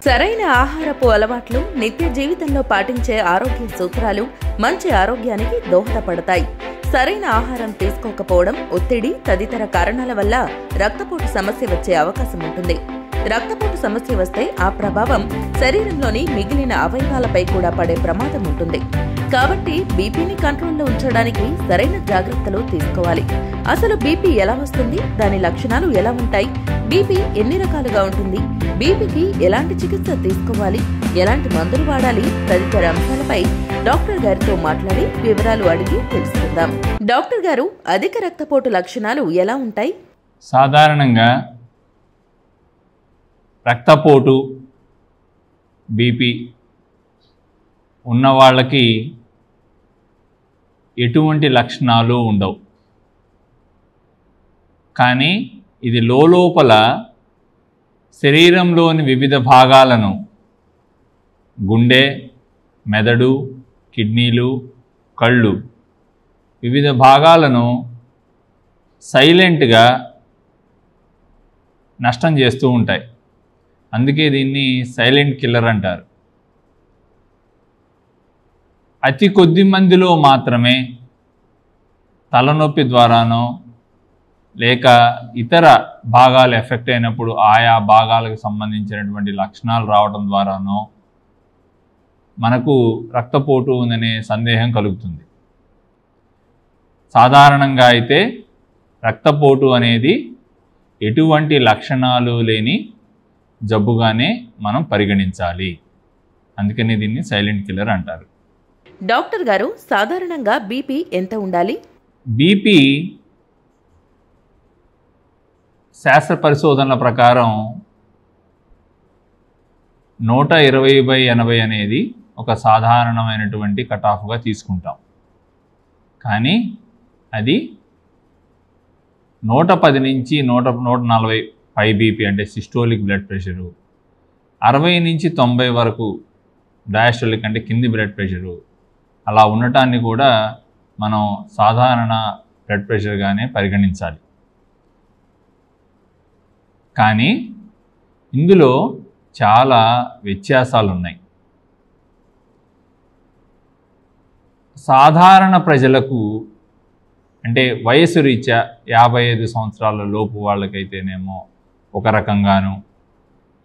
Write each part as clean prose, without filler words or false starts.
సరైన ఆహారపు అలవాట్లు, నిత్య జీవితంలో పాటించే ఆరోగ్య సూత్రాలు మంచి ఆరోగ్యానికి దోహదపడతాయి. సరైన ఆహారం తీసుకోకపోవడం, ఒత్తిడి తదితర కారణాల వల్ల రక్తపోటు సమస్య వచ్చే అవకాశం ఉంటుంది. రక్తపోటు సమస్య వస్తే ఆ ప్రభావం శరీరంలోని మిగిలిన అవయవాలపై కూడా పడే ప్రమాదం ఉంటుంది. కాబట్టి బీపీని కంట్రోల్లో ఉంచడానికి సరైన జాగ్రత్తలు తీసుకోవాలి. అసలు బీపీ ఎలా వస్తుంది, దాని లక్షణాలు ఎలా ఉంటాయి, బీపీ ఎన్ని రకాలుగా ఉంటుంది, బీపీకి ఎలాంటి చికిత్స తీసుకోవాలి, ఎలాంటి మందులు వాడాలి తదితర అంశాలపై డాక్టర్ గారితో మాట్లాడి వివరాలు అడిగి తెలుసుకుందాం. డాక్టర్ గారు, అధిక రక్తపోటు లక్షణాలు ఎలా ఉంటాయి? సాధారణంగా రక్తపోటు, బీపీ ఉన్న వాళ్ళకి ఎటువంటి లక్షణాలు ఉండవు. కానీ ఇది లోపల శరీరంలోని వివిధ భాగాలను, గుండె, మెదడు, కిడ్నీలు, కళ్ళు, వివిధ భాగాలను సైలెంట్గా నష్టం చేస్తూ ఉంటాయి. అందుకే దీన్ని సైలెంట్ కిల్లర్ అంటారు. అతి కొద్ది మందిలో మాత్రమే తలనొప్పి ద్వారానో లేక ఇతర భాగాలు ఎఫెక్ట్ అయినప్పుడు ఆయా భాగాలకు సంబంధించినటువంటి లక్షణాలు రావడం ద్వారానో మనకు రక్తపోటు ఉందనే సందేహం కలుగుతుంది. సాధారణంగా అయితే రక్తపోటు అనేది ఎటువంటి లక్షణాలు లేని జబ్బుగానే మనం పరిగణించాలి. అందుకని దీన్ని సైలెంట్ కిల్లర్ అంటారు. డాక్టర్ గారు, సాధారణంగా బీపీ ఎంత ఉండాలి? బీపీ శాస్త్ర పరిశోధనల ప్రకారం 120/80 అనేది ఒక సాధారణమైనటువంటి కటాఫ్గా తీసుకుంటాం. కానీ అది 110 నుంచి 140 పై బీపీ అంటే సిస్టోలిక్ బ్లడ్ ప్రెషరు, 60 నుంచి 90 వరకు డయాస్టోలిక్ అంటే కింది బ్లడ్ ప్రెషరు, అలా ఉండటాన్ని కూడా మనం సాధారణ బ్లడ్ ప్రెషర్గానే పరిగణించాలి. కానీ ఇందులో చాలా వ్యత్యాసాలు ఉన్నాయి. సాధారణ ప్రజలకు అంటే వయసు రీత్యా 55 సంవత్సరాల లోపు వాళ్ళకైతేనేమో ఒక రకంగాను,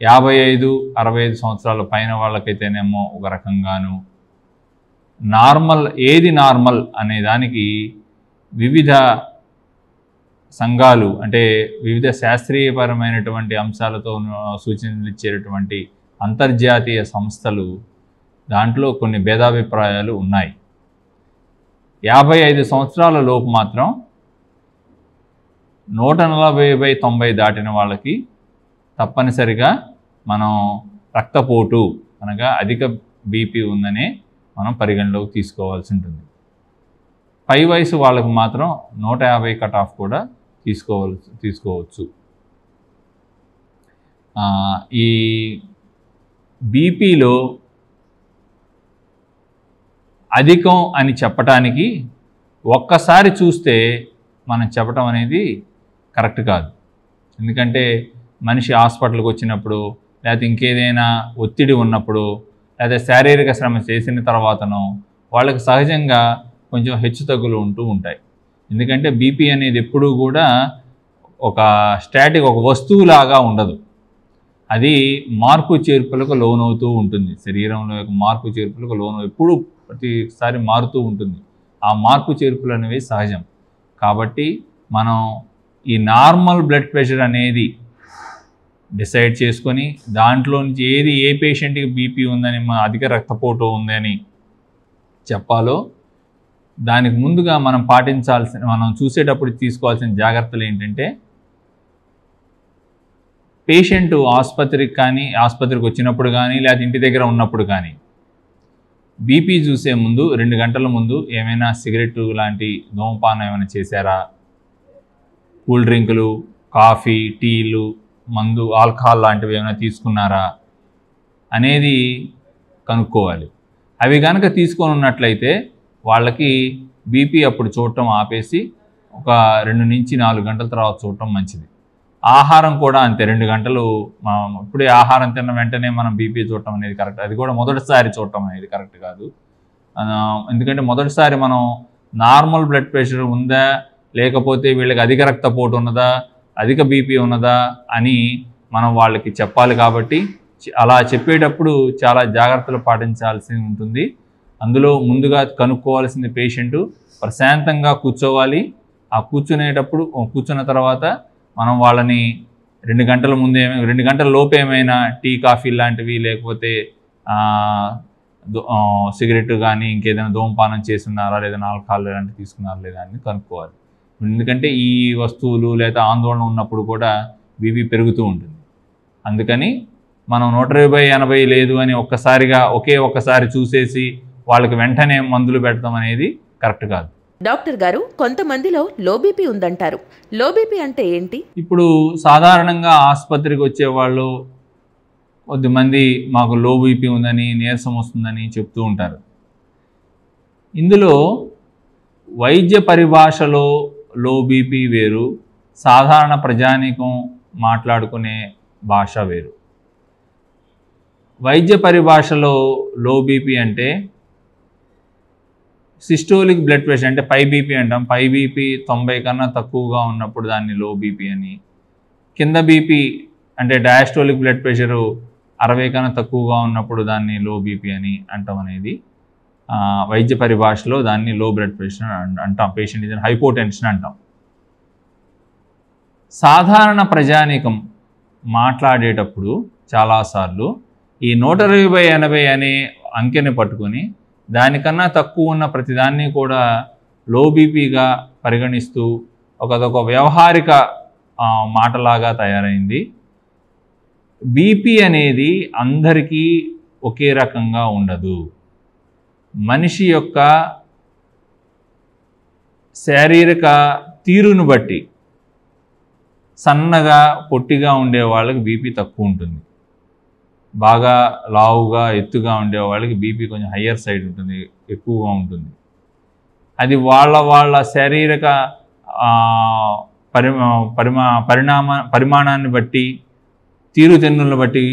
55-65 సంవత్సరాల పైన వాళ్ళకైతేనేమో ఒక రకంగాను, నార్మల్ ఏది నార్మల్ అనే దానికి వివిధ సంఘాలు అంటే వివిధ శాస్త్రీయపరమైనటువంటి అంశాలతో సూచనలు ఇచ్చేటటువంటి అంతర్జాతీయ సంస్థలు దాంట్లో కొన్ని భేదాభిప్రాయాలు ఉన్నాయి. 55 సంవత్సరాల లోపు మాత్రం 140/90 దాటిన వాళ్ళకి తప్పనిసరిగా మనం రక్తపోటు అనగా అధిక బీపీ ఉందనే మనం పరిగణలోకి తీసుకోవాల్సి ఉంటుంది. పై వయసు వాళ్ళకు మాత్రం 150 కట్ ఆఫ్ కూడా తీసుకోవచ్చు. ఈ బీపీలో అధికం అని చెప్పటానికి ఒక్కసారి చూస్తే మనం చెప్పటం అనేది కరెక్ట్ కాదు. ఎందుకంటే మనిషి హాస్పిటల్కి వచ్చినప్పుడు, లేకపోతే ఇంకేదైనా ఒత్తిడి ఉన్నప్పుడు, లేదా శారీరక శ్రమ చేసిన తర్వాతనో వాళ్ళకి సహజంగా కొంచెం హెచ్చుతగ్గులు ఉంటూ ఉంటాయి. ఎందుకంటే బీపీ అనేది ఎప్పుడూ కూడా ఒక స్టాటిక్, ఒక వస్తువులాగా ఉండదు. అది మార్పు చేర్పులకు లోనవుతూ ఉంటుంది. శరీరంలో యొక్క మార్పు చేర్పులకు ఎప్పుడూ ప్రతిసారి మారుతూ ఉంటుంది. ఆ మార్పు చేర్పులు అనేవి సహజం. కాబట్టి మనం ఈ నార్మల్ బ్లడ్ ప్రెషర్ అనేది డిసైడ్ చేసుకొని దాంట్లో నుంచి ఏ పేషెంట్కి బీపీ ఉందని, అధిక రక్తపోటు ఉందని చెప్పాలో దానికి ముందుగా మనం చూసేటప్పుడు తీసుకోవాల్సిన జాగ్రత్తలు ఏంటంటే, పేషెంట్ ఆసుపత్రికి వచ్చినప్పుడు కానీ లేదా ఇంటి దగ్గర ఉన్నప్పుడు కానీ బీపీ చూసే ముందు 2 గంటల ముందు ఏమైనా సిగరెట్ లాంటి ధూమపానం ఏమైనా చేశారా, కూల్ డ్రింకులు, కాఫీ, టీలు, మందు, ఆల్కహాల్ లాంటివి ఏమైనా తీసుకున్నారా అనేది కనుక్కోవాలి. అవి కనుక తీసుకొని ఉన్నట్లయితే వాళ్ళకి బీపీ అప్పుడు చూడటం ఆపేసి ఒక 2 నుంచి 4 గంటల తర్వాత చూడటం మంచిది. ఆహారం కూడా అంతే. 2 గంటలు ఇప్పుడే ఆహారం తిన్న వెంటనే మనం బీపీ చూడటం అనేది కరెక్ట్. అది కూడా మొదటిసారి చూడటం అనేది కరెక్ట్ కాదు. ఎందుకంటే మొదటిసారి మనం నార్మల్ బ్లడ్ ప్రెషర్ ఉందా, లేకపోతే వీళ్ళకి అధిక రక్తపోటు ఉన్నదా, అధిక బీపీ ఉన్నదా అని మనం వాళ్ళకి చెప్పాలి. కాబట్టి అలా చెప్పేటప్పుడు చాలా జాగ్రత్తలు పాటించాల్సి ఉంటుంది. అందులో ముందుగా కనుక్కోవాల్సింది పేషెంట్ ప్రశాంతంగా కూర్చోవాలి. ఆ కూర్చున్న తర్వాత మనం వాళ్ళని 2 గంటల ముందే 2 గంటల లోపు ఏమైనా టీ కాఫీ లాంటివి లేకపోతే సిగరెట్ కానీ ఇంకేదైనా ధూమపానం చేస్తున్నారా లేదా ఆల్కహాల్ లాంటివి తీసుకున్నారా లేదా అని కనుక్కోవాలి. ఎందుకంటే ఈ వస్తువులు లేదా ఆందోళన ఉన్నప్పుడు కూడా బీపీ పెరుగుతూ ఉంటుంది. అందుకని మనం 120/80 లేదు అని ఒక్కసారి చూసేసి వాళ్ళకి వెంటనే మందులు పెట్టడం అనేది కరెక్ట్ కాదు. డాక్టర్ గారు, కొంతమందిలో లో బీపీ ఉందంటారు. లో బీపీ అంటే ఏంటి? ఇప్పుడు సాధారణంగా ఆసుపత్రికి వచ్చేవాళ్ళు కొద్దిమంది మాకు లో బీపీ ఉందని, నీరసం వస్తుందని చెప్తూ ఉంటారు. ఇందులో వైద్య పరిభాషలో లో బీపీ వేరు, సాధారణ ప్రజానీకం మాట్లాడుకునే భాష వేరు. వైద్య పరిభాషలో లో బీపీ అంటే సిస్టోలిక్ బ్లడ్ ప్రెషర్, అంటే పై బీపీ అంటాం. పై బీపీ 90 కన్నా తక్కువగా ఉన్నప్పుడు దాన్ని లో బీపీ అని, కింద బీపీ అంటే డయాస్టోలిక్ బ్లడ్ ప్రెషరు 60 కన్నా తక్కువగా ఉన్నప్పుడు దాన్ని లో బీపీ అని అంటాం. అనేది వైద్య పరిభాషలో దాన్ని లో బ్లడ్ ప్రెషర్ అంటాం. పేషెంట్ ఇస్ హైపోటెన్షన్ అంటాం. సాధారణ ప్రజానీకం మాట్లాడేటప్పుడు చాలాసార్లు ఈ 120/80 అనే అంకెని పట్టుకొని దానికన్నా తక్కువ ఉన్న ప్రతిదాన్ని కూడా లో బీపీగా పరిగణిస్తూ అదొక వ్యవహారిక మాటలాగా తయారైంది. బీపీ అనేది అందరికీ ఒకే రకంగా ఉండదు. మనిషి యొక్క శారీరక తీరును బట్టి సన్నగా పొట్టిగా ఉండే వాళ్ళకి బీపీ తక్కువ ఉంటుంది. బాగా లావుగా ఎత్తుగా ఉండే వాళ్ళకి బీపీ కొంచెం హయ్యర్ సైడ్ ఉంటుంది, ఎక్కువగా ఉంటుంది. అది వాళ్ళ శారీరక పరిమాణాన్ని బట్టి, తీరుతెన్నులను బట్టి,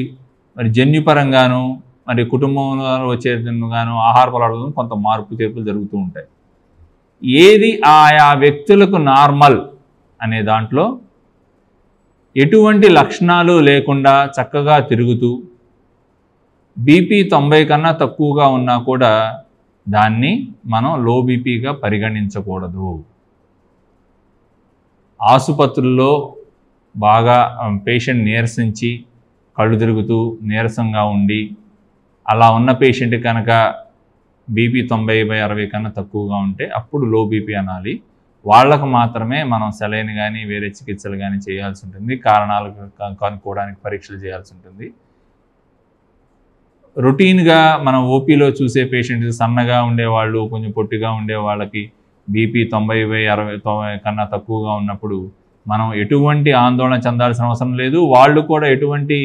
మరి జన్యుపరంగాను మరి కుటుంబంలో వచ్చేగాను ఆహార పదార్థాలను కొంత మార్పు చేర్పులు జరుగుతూ ఉంటాయి. ఏది ఆయా వ్యక్తులకు నార్మల్ అనే దాంట్లో ఎటువంటి లక్షణాలు లేకుండా చక్కగా తిరుగుతూ బీపీ 90 కన్నా తక్కువగా ఉన్నా కూడా దాన్ని మనం లో బీపీగా పరిగణించకూడదు. ఆసుపత్రుల్లో బాగా పేషెంట్ నీరసించి కళ్ళు తిరుగుతూ నీరసంగా ఉండి అలా ఉన్న పేషెంట్ కనుక బీపీ 90/60 కన్నా తక్కువగా ఉంటే అప్పుడు లో బీపీ అనాలి. వాళ్ళకు మాత్రమే మనం సెలైన్ కానీ వేరే చికిత్సలు కానీ చేయాల్సి ఉంటుంది. కారణాలు కనుక్కోవడానికి పరీక్షలు చేయాల్సి ఉంటుంది. రొటీన్గా మనం ఓపీలో చూసే పేషెంట్స్ సన్నగా ఉండేవాళ్ళు, కొంచెం పొట్టిగా ఉండే వాళ్ళకి బీపీ 90/60 కన్నా తక్కువగా ఉన్నప్పుడు మనం ఎటువంటి ఆందోళన చెందాల్సిన అవసరం లేదు. వాళ్ళు కూడా ఎటువంటి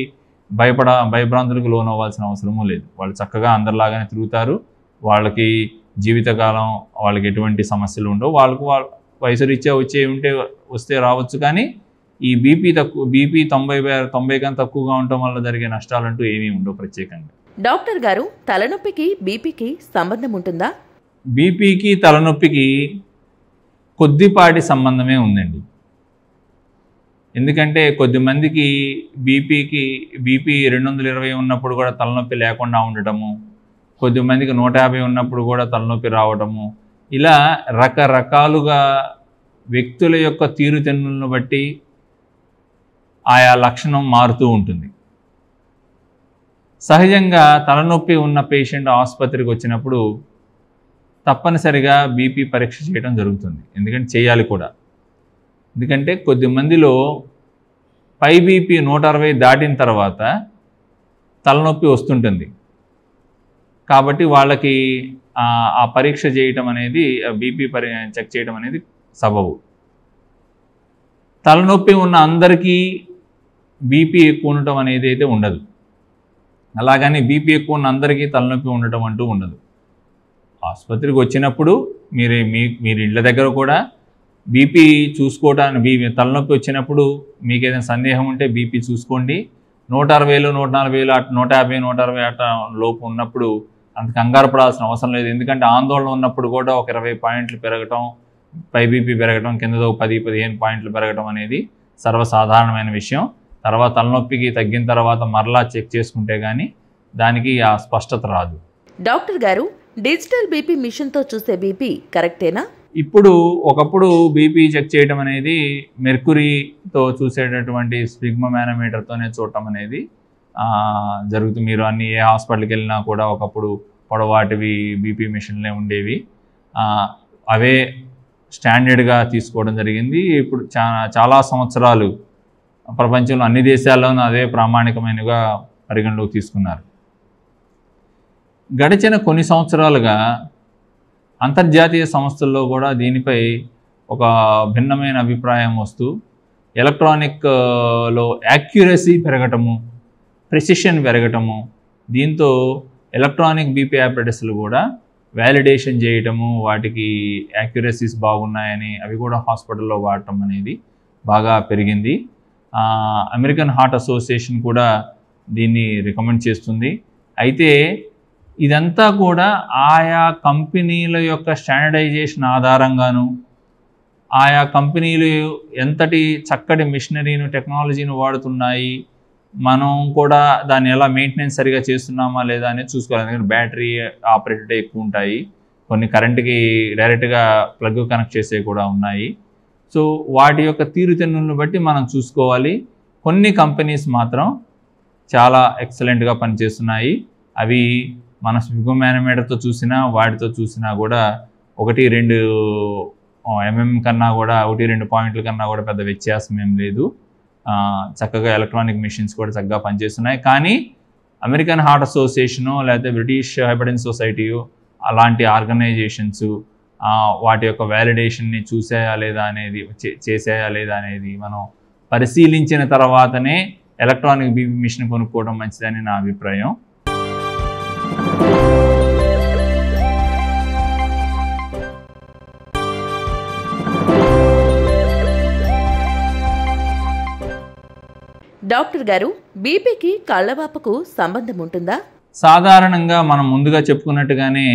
భయభ్రాంతులకు లోనవ్వాల్సిన అవసరమూ లేదు. వాళ్ళు చక్కగా అందరిలాగానే తిరుగుతారు. వాళ్ళకి జీవితకాలం వాళ్ళకి ఎటువంటి సమస్యలు ఉండవు. వాళ్ళకు వయసు రీత్యా వస్తే రావచ్చు. కానీ ఈ బీపీ 90 కన్నా తక్కువగా ఉండటం వల్ల జరిగే నష్టాలంటూ ఏమీ ఉండవు ప్రత్యేకంగా. డాక్టర్ గారు, తలనొప్పికి బీపీకి సంబంధం ఉంటుందా? బీపీకి తలనొప్పికి కొద్దిపాటి సంబంధమే ఉందండి. ఎందుకంటే కొద్దిమందికి బీపీ 220 ఉన్నప్పుడు కూడా తలనొప్పి లేకుండా ఉండటము, కొద్దిమందికి 150 ఉన్నప్పుడు కూడా తలనొప్పి రావటము, ఇలా రకరకాలుగా వ్యక్తుల యొక్క తీరుతెన్నులను బట్టి ఆయా లక్షణం మారుతూ ఉంటుంది. సహజంగా తలనొప్పి ఉన్న పేషెంట్ ఆసుపత్రికి వచ్చినప్పుడు తప్పనిసరిగా బీపీ పరీక్ష చేయడం జరుగుతుంది. ఎందుకంటే చేయాలి కూడా. ఎందుకంటే కొద్దిమందిలో పై బీపీ 160 దాటిన తర్వాత తలనొప్పి వస్తుంటుంది. కాబట్టి వాళ్ళకి ఆ పరీక్ష చేయటం అనేది, బీపీ చెక్ చేయడం అనేది సబబు. తలనొప్పి ఉన్న అందరికీ బీపీ ఎక్కువ ఉండటం అనేది అయితే ఉండదు. అలాగని బీపీ ఎక్కువ ఉన్న అందరికీ తలనొప్పి ఉండటం అంటూ ఉండదు. ఆసుపత్రికి వచ్చినప్పుడు మీరు ఇళ్ళ దగ్గర కూడా బీపీ చూసుకోవడానికి తలనొప్పి వచ్చినప్పుడు మీకు ఏదైనా సందేహం ఉంటే బీపీ చూసుకోండి. 160, 140, 150, 160 అట్ట లోపు ఉన్నప్పుడు అంత కంగారు పడాల్సిన అవసరం లేదు. ఎందుకంటే ఆందోళన ఉన్నప్పుడు కూడా ఒక 20 పాయింట్లు పెరగటం, పై బీపీ పెరగటం, కిందతో 10-15 పాయింట్లు పెరగటం అనేది సర్వసాధారణమైన విషయం. తర్వాత తలనొప్పికి తగ్గిన తర్వాత మరలా చెక్ చేసుకుంటే కానీ దానికి ఆ స్పష్టత రాదు. డాక్టర్ గారు, డిజిటల్ బీపీ మిషన్తో చూసే బీపీ కరెక్టేనా? ఇప్పుడు ఒకప్పుడు బీపీ చెక్ చేయడం అనేది మెర్కురీతో చూసేటటువంటి స్పిగ్మోమానోమీటర్తోనే చూడటం అనేది జరుగుతుంది. మీరు ఏ హాస్పిటల్కి వెళ్ళినా కూడా ఒకప్పుడు పొడవాటివి బీపీ మిషన్లే ఉండేవి. అవే స్టాండర్డ్గా తీసుకోవడం జరిగింది. ఇప్పుడు చాలా సంవత్సరాలు ప్రపంచంలో అన్ని దేశాల్లోనూ అదే ప్రామాణికమైనగా పరిగణలోకి తీసుకున్నారు. గడిచిన కొన్ని సంవత్సరాలుగా అంతర్జాతీయ సంస్థల్లో కూడా దీనిపై ఒక భిన్నమైన అభిప్రాయం వస్తూ ఎలక్ట్రానిక్లో యాక్యురసీ పెరగటము, ప్రెసిషన్ పెరగటము, దీంతో ఎలక్ట్రానిక్ బీపీ ఆపరేటర్స్లు కూడా వ్యాలిడేషన్ చేయటము, వాటికి యాక్యురసీస్ బాగున్నాయని అవి కూడా హాస్పిటల్లో వాడటం అనేది బాగా పెరిగింది. అమెరికన్ హార్ట్ అసోసియేషన్ కూడా దీన్ని రికమెండ్ చేస్తుంది. అయితే ఇదంతా కూడా ఆయా కంపెనీల యొక్క స్టాండర్డైజేషన్ ఆధారంగాను, ఆయా కంపెనీలు ఎంతటి చక్కటి మిషనరీను టెక్నాలజీని వాడుతున్నాయి, మనం కూడా దాన్ని ఎలా మెయింటెనెన్స్ సరిగా చేస్తున్నామా లేదా అనేది చూసుకోవాలి. ఎందుకంటే బ్యాటరీ ఆపరేటెడ్ ఎక్కువ ఉంటాయి, కొన్ని కరెంట్కి డైరెక్ట్గా ప్లగ్ కనెక్ట్ చేసేవి కూడా ఉన్నాయి. సో వాటి యొక్క తీరుతెన్నులను బట్టి మనం చూసుకోవాలి. కొన్ని కంపెనీస్ మాత్రం చాలా ఎక్సలెంట్గా పనిచేస్తున్నాయి. అవి మన స్పిగ్మోమానోమీటర్తో చూసినా వాటితో చూసినా కూడా 1-2 mm కన్నా కూడా 1-2 పాయింట్ల కన్నా కూడా పెద్ద వ్యత్యాసం ఏం లేదు. చక్కగా ఎలక్ట్రానిక్ మిషన్స్ కూడా చక్కగా పనిచేస్తున్నాయి. కానీ అమెరికన్ హార్ట్ అసోసియేషను లేకపోతే బ్రిటిష్ హైపర్టెన్షన్ సొసైటీయో అలాంటి ఆర్గనైజేషన్స్ వాటి యొక్క వ్యాలిడేషన్ని చూసాయా లేదా అనేది చేసాయా లేదా అనేది మనం పరిశీలించిన తర్వాతనే ఎలక్ట్రానిక్ బీపీ మిషన్ కొనుక్కోవడం మంచిదని నా అభిప్రాయం. డాక్టర్ గారు, బీపీకి కళ్ళవాపుకు సంబంధం ఉంటుందా? సాధారణంగా మనం ముందుగా చెప్పుకున్నట్టుగానే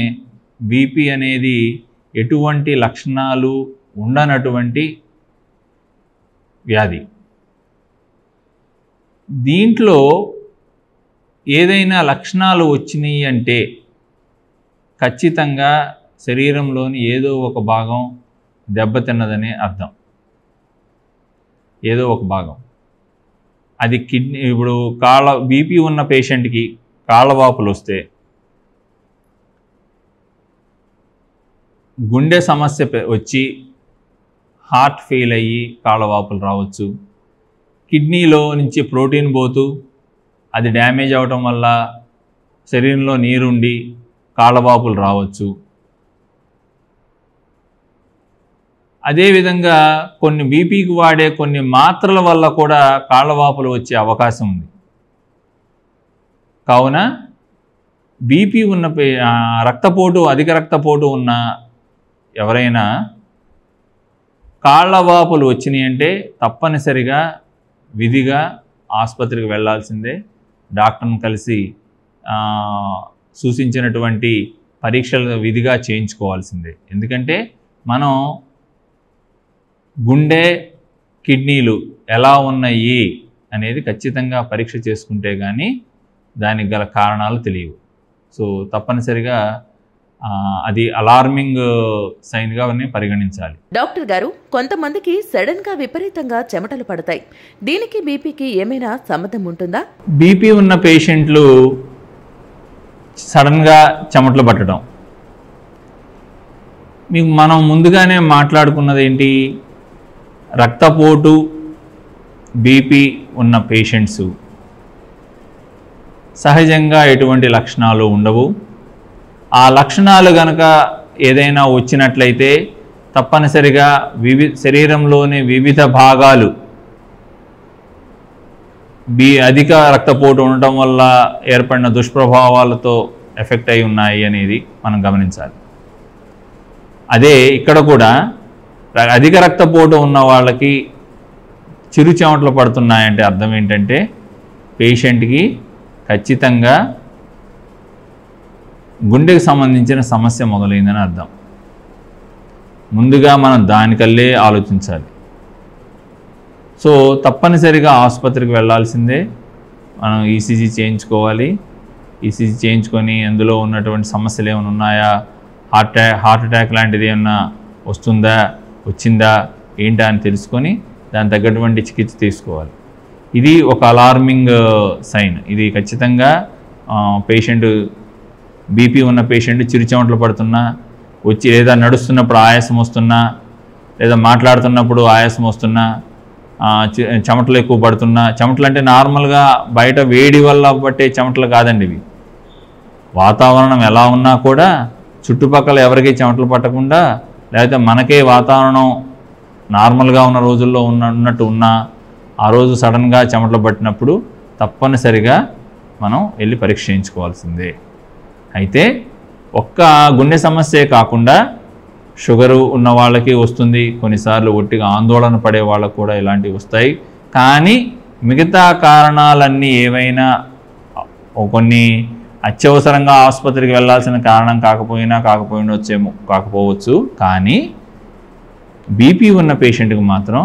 బీపీ అనేది ఎటువంటి లక్షణాలు ఉండనటువంటి వ్యాధి. దీంట్లో ఏదైనా లక్షణాలు వచ్చినాయి అంటే ఖచ్చితంగా శరీరంలోని ఏదో ఒక భాగం దెబ్బతిన్నదనే అర్థం. ఏదో ఒక భాగం, అది కిడ్నీ. ఇప్పుడు బీపీ ఉన్న పేషెంట్కి కాళ్ళవాపులు వస్తే గుండె సమస్య వచ్చి హార్ట్ ఫెయిల్ అయ్యి కాళ్ళవాపులు రావచ్చు. కిడ్నీలో నుంచి ప్రోటీన్ పోతూ అది డ్యామేజ్ అవటం వల్ల శరీరంలో నీరుండి కాళ్ళవాపులు రావచ్చు. అదేవిధంగా కొన్ని బీపీకి వాడే కొన్ని మాత్రల వల్ల కూడా కాళ్ళవాపులు వచ్చే అవకాశం ఉంది. కావున బీపీ ఉన్న అధిక రక్తపోటు ఉన్న ఎవరైనా కాళ్ళవాపులు వచ్చినాయి అంటే తప్పనిసరిగా విధిగా ఆసుపత్రికి వెళ్ళాల్సిందే. డాక్టర్ని కలిసి సూచించినటువంటి పరీక్షలు విధిగా చేయించుకోవాల్సిందే. ఎందుకంటే మనం గుండె కిడ్నీలు ఎలా ఉన్నాయి అనేది ఖచ్చితంగా పరీక్ష చేసుకుంటే కానీ దానికి గల కారణాలు తెలియవు. సో తప్పనిసరిగా అది అలార్మింగ్ సైన్గా పరిగణించాలి. డాక్టర్ గారు, కొంతమందికి సడన్గా విపరీతంగా చెమటలు పడతాయి. దీనికి బీపీకి ఏమైనా సంబంధం ఉంటుందా? బీపీ ఉన్న పేషెంట్లు సడన్గా చెమటలు పట్టడం, మీకు మనం ముందుగానే మాట్లాడుకున్నది ఏంటి, రక్తపోటు బీపీ ఉన్న పేషెంట్స్ సహజంగా ఎటువంటి లక్షణాలు ఉండవు. ఆ లక్షణాలు కనుక ఏదైనా వచ్చినట్లయితే తప్పనిసరిగా శరీరంలోని వివిధ భాగాలు అధిక రక్తపోటు ఉండటం వల్ల ఏర్పడిన దుష్ప్రభావాలతో ఎఫెక్ట్ అయి ఉన్నాయి అనేది మనం గమనించాలి. అదే ఇక్కడ కూడా అధిక రక్తపోటు ఉన్న వాళ్ళకి చిరు చెమటలు పడుతున్నాయంటే అర్థం ఏంటంటే పేషెంట్కి ఖచ్చితంగా గుండెకి సంబంధించిన సమస్య మొదలైందని అర్థం. ముందుగా మనం దానికల్లే ఆలోచించాలి. సో తప్పనిసరిగా ఆసుపత్రికి వెళ్ళాల్సిందే. మనం ఈసీజీ చేయించుకోవాలి. ఈసీజీ చేయించుకొని అందులో ఉన్నటువంటి సమస్యలు ఏమైనా ఉన్నాయా, హార్ట్ అటాక్ లాంటిది ఏమన్నా వస్తుందా, వచ్చిందా ఏంటా అని తెలుసుకొని దాని తగ్గటువంటి చికిత్స తీసుకోవాలి. ఇది ఒక అలార్మింగ్ సైన్. ఇది ఖచ్చితంగా పేషెంట్ బీపీ ఉన్న పేషెంట్ చిరుచెమటలు పడుతున్నా, వచ్చి లేదా నడుస్తున్నప్పుడు ఆయాసం వస్తున్నా, లేదా మాట్లాడుతున్నప్పుడు ఆయాసం వస్తున్నా, చెమటలు ఎక్కువ పడుతున్నా, చెమటలు అంటే నార్మల్గా బయట వేడి వల్ల పట్టే చెమటలు కాదండి ఇవి. వాతావరణం ఎలా ఉన్నా కూడా చుట్టుపక్కల ఎవరికీ చెమటలు పట్టకుండా, లేకపోతే మనకే వాతావరణం నార్మల్గా ఉన్న రోజుల్లో ఉన్నట్టు ఉన్నా ఆ రోజు సడన్గా చెమటలు పట్టినప్పుడు తప్పనిసరిగా మనం వెళ్ళి పరీక్ష చేయించుకోవాల్సిందే. అయితే ఒక్క గుండె సమస్యే కాకుండా షుగరు ఉన్న వాళ్ళకి వస్తుంది, కొన్నిసార్లు ఒట్టిగా ఆందోళన పడే వాళ్ళకు కూడా ఇలాంటివి వస్తాయి. కానీ మిగతా కారణాలన్నీ ఏవైనా కొన్ని అత్యవసరంగా ఆసుపత్రికి వెళ్ళాల్సిన కారణం కాకపోవచ్చు. కానీ బీపీ ఉన్న పేషెంట్కి మాత్రం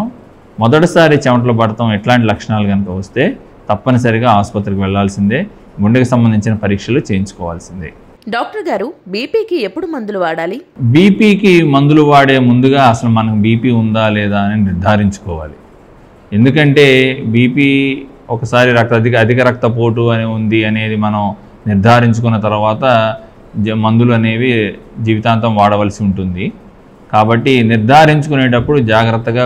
మొదటిసారి చెమటలు పడటం ఎట్లాంటి లక్షణాలు కనుక వస్తే తప్పనిసరిగా ఆసుపత్రికి వెళ్ళాల్సిందే. గుండెకి సంబంధించిన పరీక్షలు చేయించుకోవాల్సిందే. డాక్టర్ గారు, బీపీకి ఎప్పుడు మందులు వాడాలి? బీపీకి మందులు వాడే ముందుగా అసలు మనకు బీపీ ఉందా లేదా అని నిర్ధారించుకోవాలి. ఎందుకంటే బీపీ ఒకసారి అధిక రక్తపోటు అని ఉంది అనేది మనం నిర్ధారించుకున్న తర్వాత మందులు అనేవి జీవితాంతం వాడవలసి ఉంటుంది. కాబట్టి నిర్ధారించుకునేటప్పుడు జాగ్రత్తగా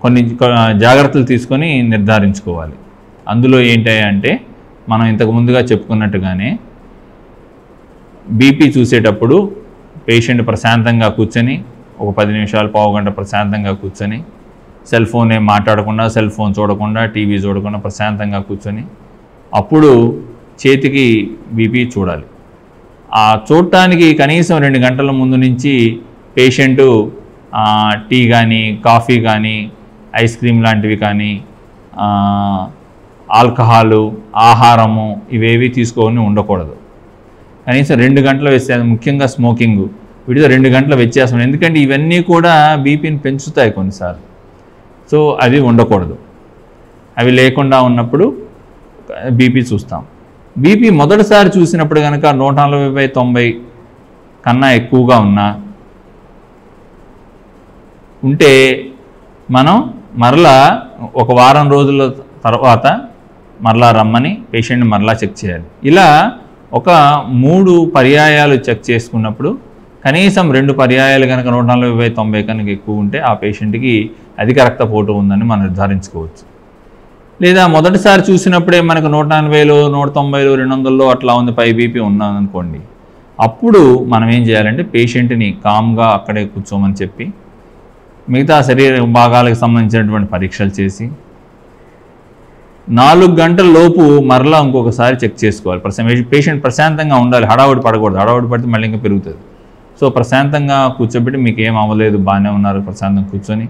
కొన్ని జాగ్రత్తలు తీసుకొని నిర్ధారించుకోవాలి. అందులో ఏంటంటే మనం ఇంతకు ముందుగా చెప్పుకున్నట్టుగానే బీపీ చూసేటప్పుడు పేషెంట్ ప్రశాంతంగా కూర్చొని ఒక 10 నిమిషాలు పావు గంట ప్రశాంతంగా కూర్చొని సెల్ ఫోన్ ఏం మాట్లాడకుండా, సెల్ ఫోన్ చూడకుండా, టీవీ చూడకుండా ప్రశాంతంగా కూర్చొని అప్పుడు చేతికి బీపీ చూడాలి. ఆ చూడటానికి కనీసం 2 గంటల ముందు నుంచి పేషెంటు టీ కానీ, కాఫీ కానీ, ఐస్ క్రీమ్ లాంటివి కానీ, ఆల్కహాలు, ఆహారము ఇవేవి తీసుకొని ఉండకూడదు. కనీసం 2 గంటల వ్యత్యాసం, ముఖ్యంగా స్మోకింగ్, వీటితో 2 గంటల వ్యత్యాసం. ఎందుకంటే ఇవన్నీ కూడా బీపీని పెంచుతాయి కొన్నిసార్లు. సో అవి ఉండకూడదు. అవి లేకుండా ఉన్నప్పుడు బీపీ చూస్తాం. బీపీ మొదటిసారి చూసినప్పుడు కనుక 140/90 కన్నా ఎక్కువగా ఉంటే మనం మరలా ఒక వారం రోజుల తర్వాత మరలా రమ్మని పేషెంట్ని మరలా చెక్ చేయాలి. ఇలా ఒక 3 పర్యాయాలు చెక్ చేసుకున్నప్పుడు కనీసం 2 పర్యాయాలు కనుక 140/90 కనుక ఎక్కువ ఉంటే ఆ పేషెంట్కి అధిక రక్తపోటు ఉందని మనం నిర్ధారించుకోవచ్చు. లేదా మొదటిసారి చూసినప్పుడే మనకు 140, 190, 200 అట్లా ఉంది, పై బీపీ ఉన్నదనుకోండి, అప్పుడు మనం ఏం చేయాలంటే పేషెంట్ని కామ్గా అక్కడే కూర్చోమని చెప్పి మిగతా శరీర భాగాలకు సంబంధించినటువంటి పరీక్షలు చేసి 4 గంటల లోపు మరలా ఇంకొకసారి చెక్ చేసుకోవాలి. పేషెంట్ ప్రశాంతంగా ఉండాలి, హడావుడి పడకూడదు. హడావుడి పడితే మళ్ళీ ఇంకా పెరుగుతుంది. సో ప్రశాంతంగా కూర్చోబెట్టి మీకు ఏం అవ్వలేదు, బాగానే ఉన్నారు, ప్రశాంతంగా కూర్చొని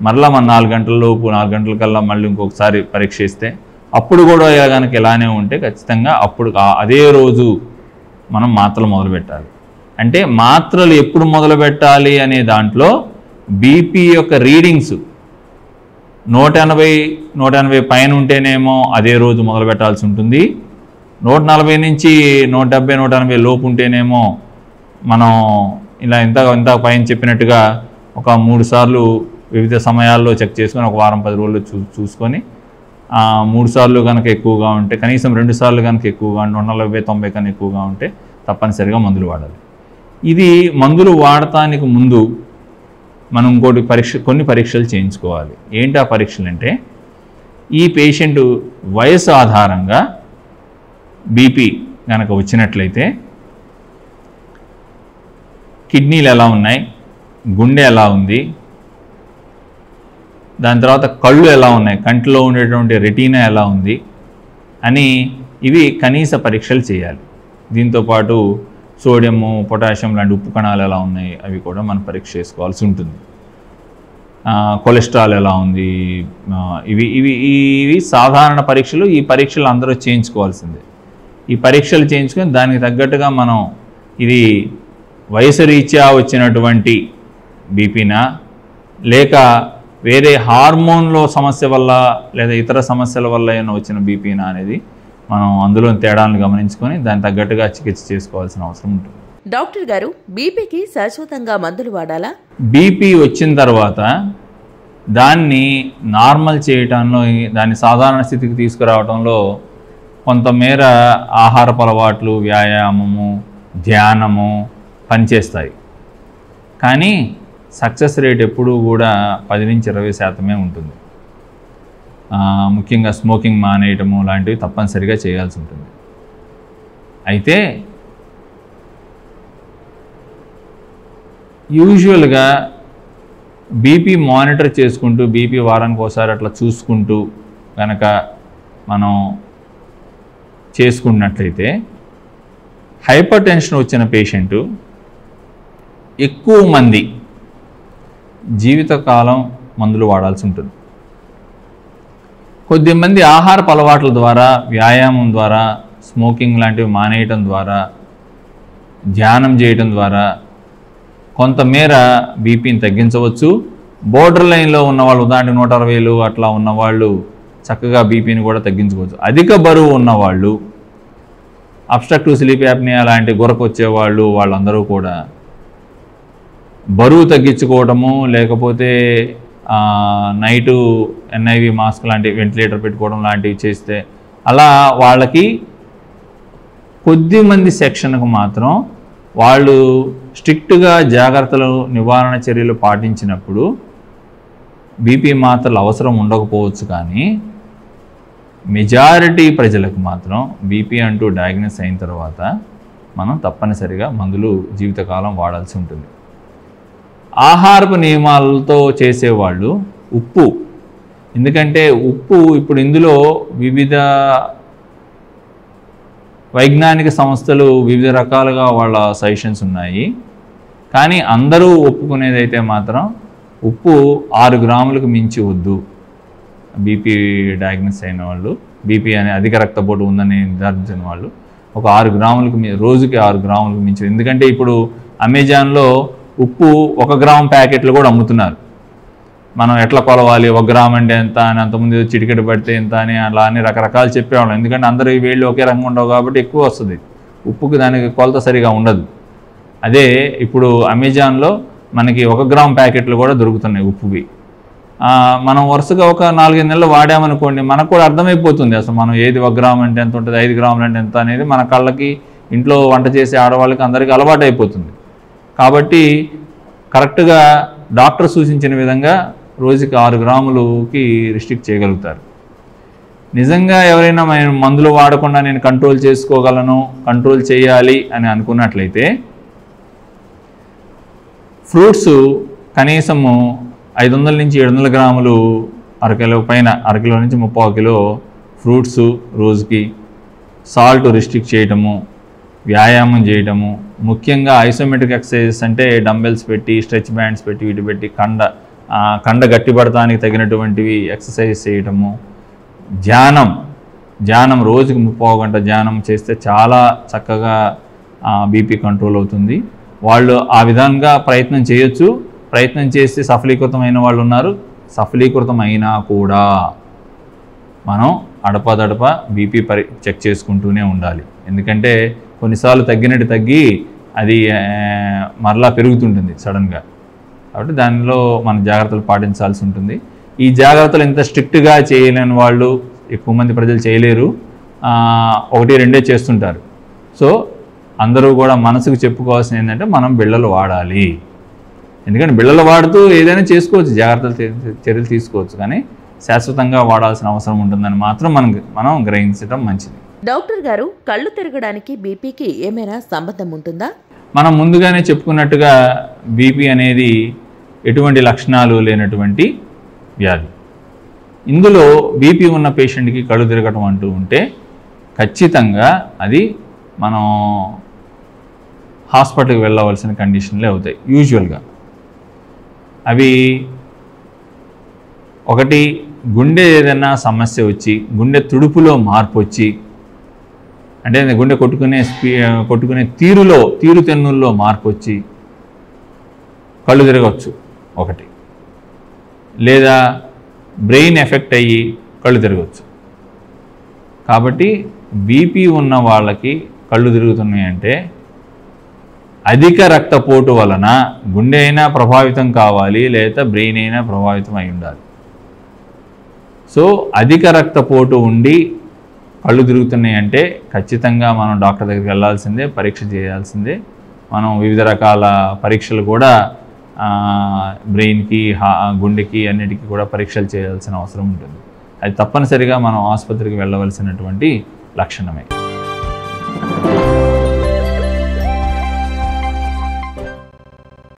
మరలా మన 4 గంటల లోపు 4 గంటలకల్లా మళ్ళీ ఇంకొకసారి పరీక్ష చేస్తే అప్పుడు కూడా కనుక ఇలానే ఉంటే ఖచ్చితంగా అప్పుడు అదే రోజు మనం మాత్రలు మొదలు పెట్టాలి. అంటే మాత్రలు ఎప్పుడు మొదలు పెట్టాలి అనే దాంట్లో బీపీ యొక్క రీడింగ్స్ 180 పైన ఉంటేనేమో అదే రోజు మొదలు పెట్టాల్సి ఉంటుంది. 140 నుంచి 170, 180 లోపు ఉంటేనేమో మనం ఇంత పైన చెప్పినట్టుగా ఒక 3 సార్లు వివిధ సమయాల్లో చెక్ చేసుకొని ఒక వారం 10 రోజులు చూసుకొని 3 సార్లు కనుక ఎక్కువగా ఉంటే, కనీసం 2 సార్లు కనుక ఎక్కువగా 140/90 కన్నా ఎక్కువగా ఉంటే తప్పనిసరిగా మందులు వాడాలి. ఇది మందులు వాడటానికి ముందు మనం కొన్ని పరీక్షలు చేయించుకోవాలి. ఏంటి ఆ పరీక్షలు అంటే, ఈ పేషెంట్ వయసు ఆధారంగా బీపీ కనుక వచ్చినట్లయితే కిడ్నీలు ఎలా ఉన్నాయి, గుండె ఎలా ఉంది, దాని తర్వాత కళ్ళు ఎలా ఉన్నాయి, కంటిలో ఉండేటువంటి రెటీనా ఎలా ఉంది అని ఇవి కనీస పరీక్షలు చేయాలి. దీంతోపాటు సోడియము, పొటాషియం లాంటి ఉప్పు కణాలు ఎలా ఉన్నాయి అవి కూడా మనం పరీక్ష చేసుకోవాల్సి ఉంటుంది. కొలెస్ట్రాల్ ఎలా ఉంది, ఇవి సాధారణ పరీక్షలు. ఈ పరీక్షలు అందరూ చేయించుకోవాల్సిందే. ఈ పరీక్షలు చేయించుకొని దానికి తగ్గట్టుగా మనం ఇది వయసు రీత్యా వచ్చినటువంటి బీపీనా లేక వేరే హార్మోన్లో సమస్య వల్ల లేదా ఇతర సమస్యల వల్ల ఏమైనా వచ్చిన బీపీనా అనేది మనం అందులోని తేడాలను గమనించుకొని దానికి తగ్గట్టుగా చికిత్స చేసుకోవాల్సిన అవసరం ఉంటుంది. డాక్టర్ గారు, బీపీకి శాశ్వతంగా మందులు వాడాలా? బీపీ వచ్చిన తర్వాత దాన్ని నార్మల్ చేయటంలో, దాన్ని సాధారణ స్థితికి తీసుకురావడంలో కొంతమేర ఆహారపు అలవాట్లు, వ్యాయామము, ధ్యానము పనిచేస్తాయి. కానీ సక్సెస్ రేట్ ఎప్పుడూ కూడా 10-20% ఉంటుంది. ముఖ్యంగా స్మోకింగ్ మానేయటము లాంటివి తప్పనిసరిగా చేయాల్సి ఉంటుంది. అయితే యూజువల్గా బీపీ మానిటర్ చేసుకుంటూ, బీపీ వారానికి ఒకసారి అట్లా చూసుకుంటూ కనుక మనం చేసుకున్నట్లయితే హైపర్ టెన్షన్ వచ్చిన పేషెంటు ఎక్కువ మంది జీవితకాలం మందులు వాడాల్సి ఉంటుంది. కొద్దిమంది ఆహారపు అలవాట్ల ద్వారా, వ్యాయామం ద్వారా, స్మోకింగ్ లాంటివి మానేయటం ద్వారా, ధ్యానం చేయటం ద్వారా కొంతమేర బీపీని తగ్గించవచ్చు. బోర్డర్ లైన్లో ఉన్నవాళ్ళు, ఉదాహరణకు 160 అట్లా ఉన్నవాళ్ళు చక్కగా బీపీని కూడా తగ్గించుకోవచ్చు. అధిక బరువు ఉన్నవాళ్ళు, అబ్స్ట్రక్టివ్ స్లీప్ యాప్నియా లాంటి గురకు వచ్చేవాళ్ళు, వాళ్ళందరూ కూడా బరువు తగ్గించుకోవడము, లేకపోతే నైటు NIV మాస్క్ లాంటి వెంటిలేటర్ పెట్టుకోవడం లాంటివి చేస్తే, అలా వాళ్ళకి కొద్దిమంది సెక్షన్కు మాత్రం వాళ్ళు స్ట్రిక్ట్గా జాగ్రత్తలు, నివారణ చర్యలు పాటించినప్పుడు బీపీ మాత్రలు అవసరం ఉండకపోవచ్చు. కానీ మెజారిటీ ప్రజలకు మాత్రం బీపీ అంటూ డయాగ్నోస్ అయిన తర్వాత మనం తప్పనిసరిగా మందులు జీవితకాలం వాడాల్సి ఉంటుంది. ఆహారపు నియమాలతో చేసేవాళ్ళు ఉప్పు, ఎందుకంటే ఉప్పు ఇప్పుడు ఇందులో వివిధ వైజ్ఞానిక సంస్థలు వివిధ రకాలుగా వాళ్ళ సజెషన్స్ ఉన్నాయి. కానీ అందరూ ఒప్పుకునేదైతే మాత్రం ఉప్పు 6 గ్రాములకు మించి వద్దు. బీపీ డయాగ్నోస్ అయిన వాళ్ళు, బీపీ అనే అధిక రక్తపోటు ఉందని నిర్ధారించిన వాళ్ళు ఒక 6 గ్రాములకు రోజుకి 6 గ్రాములకు మించి. ఎందుకంటే ఇప్పుడు అమెజాన్లో ఉప్పు 1 గ్రామ్ ప్యాకెట్లు కూడా అమ్ముతున్నారు. మనం ఎట్లా కొలవాలి, 1 గ్రామ్ అంటే ఎంత అని, అంతకుముందు చిటికెడు పడితే ఎంత అని, అలా అని రకరకాలు చెప్పేవాళ్ళం. ఎందుకంటే అందరూ ఈ వేళ్ళు ఒకే రకంగా ఉండవు కాబట్టి ఎక్కువ వస్తుంది. ఉప్పుకి దానికి కొలత సరిగా ఉండదు. అదే ఇప్పుడు అమెజాన్లో మనకి 1 గ్రామ్ ప్యాకెట్లు కూడా దొరుకుతున్నాయి ఉప్పువి. మనం వరుసగా ఒక 4-5 నెలలు వాడామనుకోండి, మనకు కూడా అర్థమైపోతుంది అసలు మనం ఏది 1 గ్రామ్ అంటే ఎంత ఉంటుంది, 5 గ్రాములు అంటే ఎంత అనేది మన కళ్ళకి, ఇంట్లో వంట చేసే ఆడవాళ్ళకి అందరికీ అలవాటు అయిపోతుంది. కాబట్టి కరెక్ట్గా డాక్టర్ సూచించిన విధంగా రోజుకి 6 గ్రాములకి రిస్ట్రిక్ట్ చేయగలుగుతారు. నిజంగా ఎవరైనా మందులు వాడకుండా నేను కంట్రోల్ చేసుకోగలను, కంట్రోల్ చేయాలి అని అనుకున్నట్లయితే ఫ్రూట్స్ కనీసము 500 నుంచి 700 గ్రాములు, అరకిలో పైన, అరకిలో నుంచి 30 కిలో ఫ్రూట్స్ రోజుకి, సాల్ట్ రిస్ట్రిక్ట్ చేయటము, వ్యాయామం చేయటము, ముఖ్యంగా ఐసోమెట్రిక్ ఎక్సర్సైజెస్ అంటే డంబెల్స్ పెట్టి, స్ట్రెచ్ బ్యాండ్స్ పెట్టి, వీటి పెట్టి కండ గట్టిపడటానికి తగినటువంటివి ఎక్సర్సైజ్ చేయటము, ధ్యానం రోజుకి 30 గంట ధ్యానం చేస్తే చాలా చక్కగా బీపీ కంట్రోల్ అవుతుంది. వాళ్ళు ఆ విధంగా ప్రయత్నం చేయొచ్చు. ప్రయత్నం చేస్తే సఫలీకృతమైన వాళ్ళు ఉన్నారు. సఫలీకృతం అయినా కూడా మనం అడపదడప బీపీ చెక్ చేసుకుంటూనే ఉండాలి. ఎందుకంటే కొన్నిసార్లు తగ్గినట్టు తగ్గి అది మరలా పెరుగుతుంటుంది సడన్గా. కాబట్టి దానిలో మన జాగ్రత్తలు పాటించాల్సి ఉంటుంది. ఈ జాగ్రత్తలు ఇంత స్ట్రిక్ట్గా చేయలేని వాళ్ళు ఎక్కువ మంది ప్రజలు చేయలేరు. 1-2 చేస్తుంటారు. సో అందరూ కూడా మనసుకు చెప్పుకోవాల్సింది ఏంటంటే మనం బిళ్ళలు వాడాలి. ఎందుకంటే బిళ్ళలు వాడుతూ ఏదైనా చేసుకోవచ్చు, జాగ్రత్తలు చర్యలు తీసుకోవచ్చు. కానీ శాశ్వతంగా వాడాల్సిన అవసరం ఉంటుందని మాత్రం మనం గ్రహించడం మంచిది. డాక్టర్ గారు, కళ్ళు తిరగడానికి బీపీకి ఏమైనా సంబంధం ఉంటుందా? మనం ముందుగానే చెప్పుకున్నట్టుగా బీపీ అనేది ఎటువంటి లక్షణాలు లేనటువంటి వ్యాధి. ఇందులో బీపీ ఉన్న పేషెంట్కి కళ్ళు తిరగటం అంటూ ఉంటే ఖచ్చితంగా అది మనం హాస్పిటల్కి వెళ్ళవలసిన కండిషన్లే అవుతాయి యూజువల్గా. అవి ఒకటి, గుండె ఏదైనా సమస్య వచ్చి, గుండె తుడుపులో మార్పు వచ్చి, అంటే గుండె కొట్టుకునే తీరుతెన్నుల్లో మార్పు వచ్చి కళ్ళు తిరగవచ్చు ఒకటి, లేదా బ్రెయిన్ ఎఫెక్ట్ అయ్యి కళ్ళు తిరగవచ్చు. కాబట్టి బీపీ ఉన్న వాళ్ళకి కళ్ళు తిరుగుతున్నాయంటే అధిక రక్తపోటు వలన గుండె అయినా ప్రభావితం కావాలి, లేదా బ్రెయిన్ అయినా ప్రభావితం అయి ఉండాలి. సో అధిక రక్తపోటు ఉండి కళ్ళు తిరుగుతున్నాయంటే ఖచ్చితంగా మనం డాక్టర్ దగ్గరికి వెళ్ళాల్సిందే, పరీక్ష చేయాల్సిందే. మనం వివిధ రకాల పరీక్షలు కూడా బ్రెయిన్కి, గుండెకి అన్నిటికీ కూడా పరీక్షలు చేయాల్సిన అవసరం ఉంటుంది. అది తప్పనిసరిగా మనం ఆసుపత్రికి వెళ్ళవలసినటువంటి లక్షణమే.